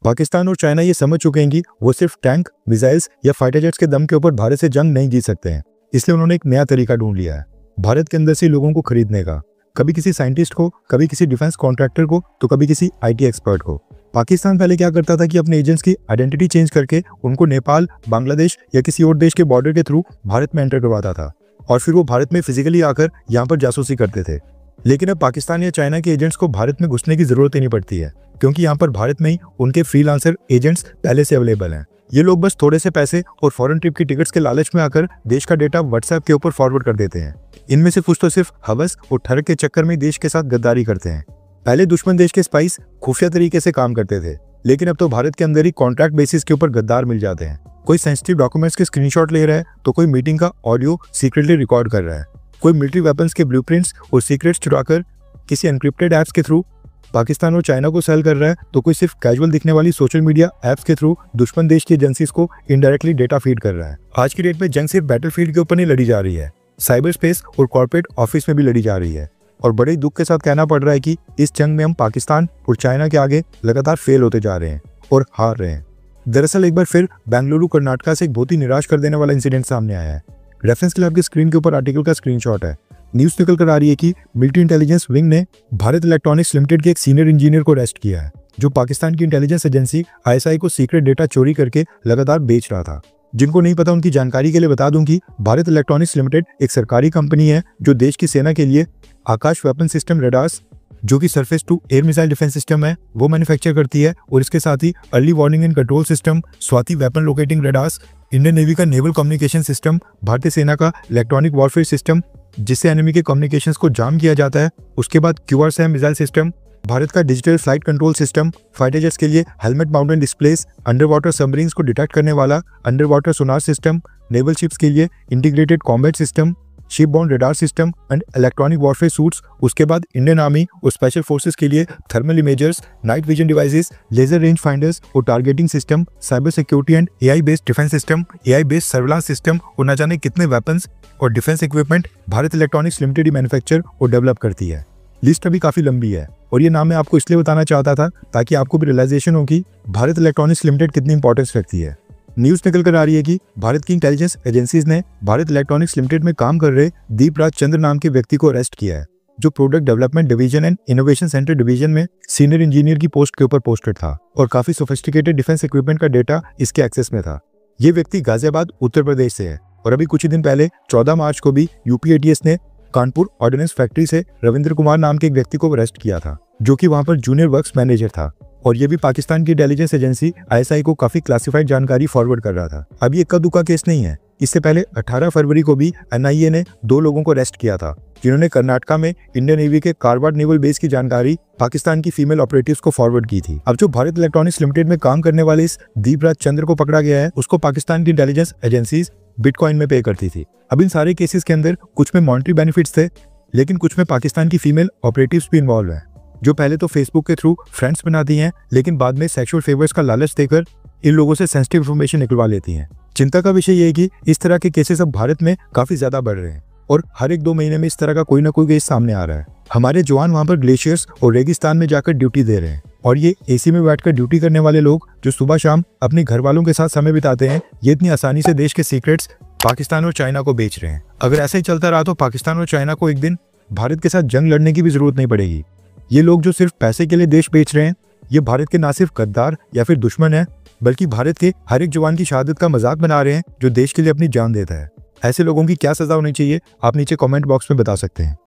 पाकिस्तान और चाइना ये समझ चुके हैं कि वो सिर्फ टैंक, मिसाइल्स या फाइटर जेट्स के दम के ऊपर भारत से जंग नहीं जीत सकते हैं। इसलिए उन्होंने एक नया तरीका ढूंढ लिया है भारत के अंदर से लोगों को खरीदने का, कभी किसी साइंटिस्ट को, कभी किसी डिफेंस कॉन्ट्रैक्टर को, तो कभी किसी आईटी एक्सपर्ट को। पाकिस्तान पहले क्या करता था कि अपने एजेंट्स की आइडेंटिटी चेंज करके उनको नेपाल, बांग्लादेश या किसी और देश के बॉर्डर के थ्रू भारत में एंटर करवाता था और फिर वो भारत में फिजिकली आकर यहाँ पर जासूसी करते थे। लेकिन अब पाकिस्तान या चाइना के एजेंट्स को भारत में घुसने की जरूरत ही नहीं पड़ती है, क्योंकि यहाँ पर भारत में ही उनके फ्रीलांसर एजेंट्स पहले से अवेलेबल हैं। ये लोग बस थोड़े से पैसे और फॉरेन ट्रिप की टिकट्स के लालच में आकर देश का डेटा व्हाट्सएप के ऊपर फॉरवर्ड कर देते हैं। इनमें से कुछ तो सिर्फ हवस और ठरक के चक्कर में देश के साथ गद्दारी करते हैं। पहले दुश्मन देश के स्पाइस खुफिया तरीके से काम करते थे, लेकिन अब तो भारत के अंदर ही कॉन्ट्रैक्ट बेसिस के ऊपर गद्दार मिल जाते हैं। कोई सेंसिटिव डॉक्यूमेंट्स के स्क्रीनशॉट ले रहा है, तो कोई मीटिंग का ऑडियो सीक्रेटली रिकॉर्ड कर रहा है, कोई मिलिट्री वेपन्स के ब्लूप्रिंट्स और सीक्रेट्स चुराकर किसी एनक्रिप्टेड ऐप्स के थ्रू पाकिस्तान और चाइना को सेल कर रहा है, तो कोई सिर्फ कैजुअल दिखने वाली सोशल मीडिया ऐप्स के थ्रू दुश्मन देश की एजेंसीज को इनडायरेक्टली डेटा फीड कर रहा है। आज की डेट में जंग सिर्फ बैटलफील्ड के ऊपर नहीं लड़ी जा रही है, साइबर स्पेस और कॉर्पोरेट ऑफिस में भी लड़ी जा रही है। और बड़े दुख के साथ कहना पड़ रहा है कि इस जंग में हम पाकिस्तान और चाइना के आगे लगातार फेल होते जा रहे हैं और हार रहे हैं। दरअसल एक बार फिर बेंगलुरु कर्नाटका से एक बहुत ही निराश कर देने वाला इंसिडेंट सामने आया है। रेफरेंस के लिए आपकी स्क्रीन के ऊपर आर्टिकल का स्क्रीनशॉट है। न्यूज निकल कर आ रही है कि मिलिट्री इंटेलिजेंस विंग ने भारत इलेक्ट्रॉनिक्स लिमिटेड के एक सीनियर इंजीनियर को अरेस्ट किया है, जो पाकिस्तान की इंटेलिजेंस एजेंसी आईएसआई को सीक्रेट डेटा चोरी करके लगातार बेच रहा था। जिनको नहीं पता उनकी जानकारी के लिए बता दूं कि भारत इलेक्ट्रॉनिक्स लिमिटेड एक सरकारी कंपनी है जो देश की सेना के लिए आकाश वेपन सिस्टम रेडार्स, जो कि surface to air missile defence system है, वो मैन्युफैक्चर करती है। और इसके साथ ही early warning and control system, Swathi weapon locating radars, Indian Navy का नेवल कम्युनिकेशन सिस्टम, भारतीय सेना का इलेक्ट्रॉनिक वॉरफेयर सिस्टम जिससे एनिमी के कम्युनिकेशंस को जाम किया जाता है, उसके बाद QRSAM मिसाइल सिस्टम, भारत का digital flight control system, fighter jets के लिए helmet mounted displays, under water submarines को डिटेक्ट करने वाला under water sonar system, naval ships के लिए integrated combat system, ship bound radar system and electronic warfare suites, उसके बाद इंडियन आर्मी और स्पेशल फोर्सेस के लिए thermal imagers, night vision devices, laser range finders और targeting system, cyber security and AI based defence system, AI based surveillance system और न जाने कितने वेपन्स और defence equipment Bharat Electronics Limited ही मैन्युफैक्चर और डेवलप करती है। लिस्ट अभी काफी लंबी है और ये नाम मैं आपको इसलिए बताना चाहता था ताकि आपको भी रियलाइजेशन हो कि भारत इलेक्ट्रॉनिक्स लिमिटेड कितनी इंपॉर्टेंस रखती है। न्यूज निकल कर आ रही है कि भारत की इंटेलिजेंस एजेंसीज ने भारत इलेक्ट्रॉनिक्स लिमिटेड में काम कर रहे दीपराज चंद्र नाम के व्यक्ति को अरेस्ट किया है, जो product development division and innovation centre division में सीनियर इंजीनियर की पोस्ट के ऊपर पोस्टेड था और काफी सोफिस्टिकेटेड डिफेंस इक्विपमेंट का डेटा इसके एक्सेस में था। ये व्यक्ति गाजियाबाद उत्तर प्रदेश से है और अभी कुछ ही दिन पहले 14 मार्च को भी यूपी ATS ने कानपुर ऑर्डिनेंस फैक्ट्री से रविंद्र कुमार नाम के एक व्यक्ति को अरेस्ट किया था, जो कि वहां पर जूनियर वर्क्स मैनेजर था और ये भी पाकिस्तान की इंटेलिजेंस एजेंसी ISI को काफी क्लासिफाइड जानकारी फॉरवर्ड कर रहा था। अब ये इक्का दुक्का केस नहीं है। इससे पहले 18 फरवरी को भी NIA ने 2 लोगों को अरेस्ट किया था, जिन्होंने कर्नाटका में इंडियन नेवी के कारवाड़ नेवल बेस की जानकारी पाकिस्तान की फीमेल ऑपरेटिव्स को फॉरवर्ड की थी। अब जो भारत इलेक्ट्रॉनिक्स लिमिटेड में काम करने वाले इस दीपराज चंद्र को पकड़ा गया है, उसको पाकिस्तान की इंटेलिजेंस एजेंसीज बिटकॉइन में पे करती थी। अब इन सारे केसेस के अंदर कुछ में मॉनेटरी बेनिफिट्स थे, लेकिन कुछ में पाकिस्तान की फीमेल ऑपरेटिव्स भी इन्वॉल्व हैं, जो पहले तो फेसबुक के थ्रू फ्रेंड्स बनाती हैं, लेकिन बाद में सेक्सुअल फेवर्स का लालच देकर इन लोगों से सेंसिटिव इंफॉर्मेशन निकलवा लेती हैं। चिंता का विषय ये है कि इस तरह के केसेस अब भारत में काफी ज्यादा बढ़ रहे हैं और हर 1-2 महीने में इस तरह का कोई ना कोई केस सामने आ रहा है। हमारे जवान वहां पर ग्लेशियर्स और रेगिस्तान में जाकर ड्यूटी दे रहे हैं और ये AC में बैठकर ड्यूटी करने वाले लोग जो सुबह शाम अपने घर वालों के साथ समय बिताते हैं, ये इतनी आसानी से देश के सीक्रेट्स पाकिस्तान और चाइना को बेच रहे हैं। अगर ऐसे ही चलता रहा तो पाकिस्तान और चाइना को एक दिन भारत के साथ जंग लड़ने की भी जरूरत नहीं पड़ेगी। ये लोग जो सिर्फ पैसे के लिए देश बेच रहे हैं, ये भारत के ना सिर्फ गद्दार या फिर दुश्मन है, बल्कि भारत के हर एक जवान की शहादत का मजाक बना रहे हैं जो देश के लिए अपनी जान देता है। ऐसे लोगों की क्या सजा होनी चाहिए, आप नीचे कमेंट बॉक्स में बता सकते हैं।